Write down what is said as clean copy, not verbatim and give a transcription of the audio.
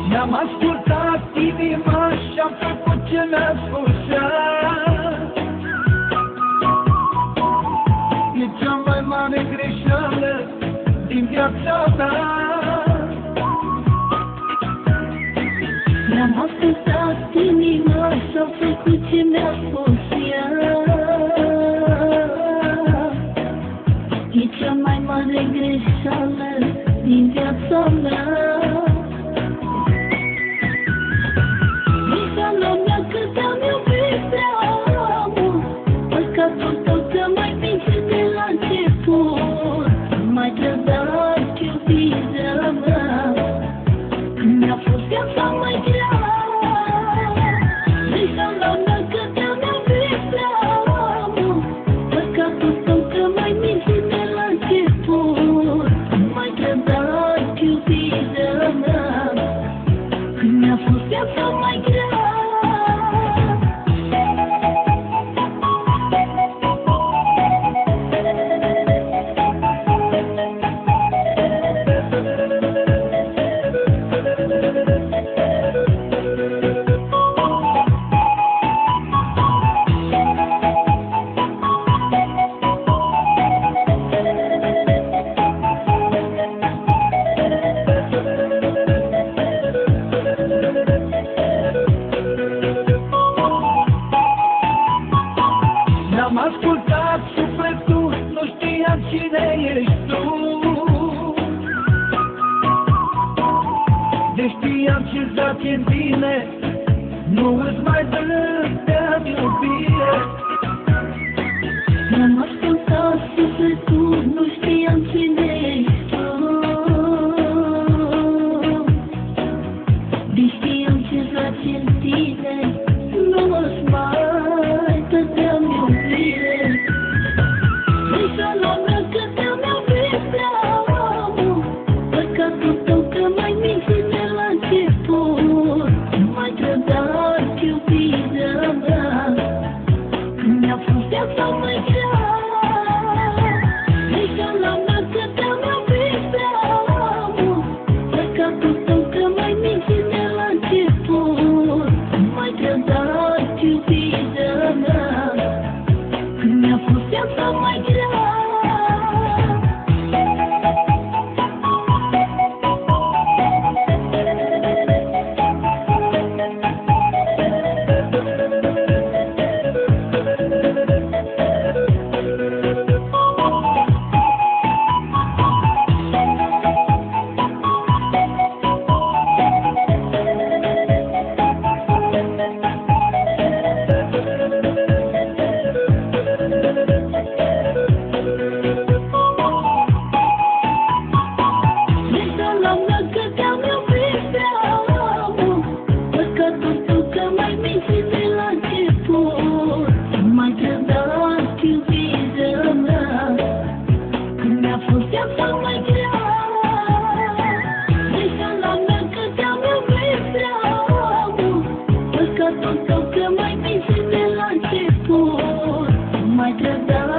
Mi-am ascultat inima și-am făcut ce mi-a spus ea. E cea mai mare greșeală din viața mea. Mi-am ascultat inima și-am făcut ce mi-a spus ea. E cea mai mare greșeală din viața mea. Greșeala mea că te-am iubit prea mult, păcatul tău că m-ai mințit de la început. M-ai trădat iubirea mea, mi-a fost viața mai grea. Greșeala mea că te-am iubit prea mult, păcatul tău că m-ai mințit de la început. M-ai trădat iubirea mea, mi-a fost viața mai grea. Mi-am ascultat sufletul, nu știam cine ești tu. Deci știam ce zace în tine, nu îți mai dădeam iubire. Mi-am ascultat sufletul, nu știam cine ești tu. Deci știam ce zace în tine, nu îți mai dădeam iubire. Greșeala mea că te-am iubit prea mult, păcatul tău că m-ai mințit de la început. M-ai trădat iubirea mea, mi-a fost viața mai grea. Greșeala mea că te-am iubit prea mult, păcatul tău că m-ai mințit de la început. M-ai trădat iubirea mea, mi-a fost viața mai grea. Greșeala mea că te-am iubit prea mult, păcatul tău că m-ai mințit de la început. M-ai trădat iubirea mea, mi-a fost viața mai grea. Greșeala mea că te-am iubit prea mult, păcatul tău că m-ai mințit de la început. M-ai trădat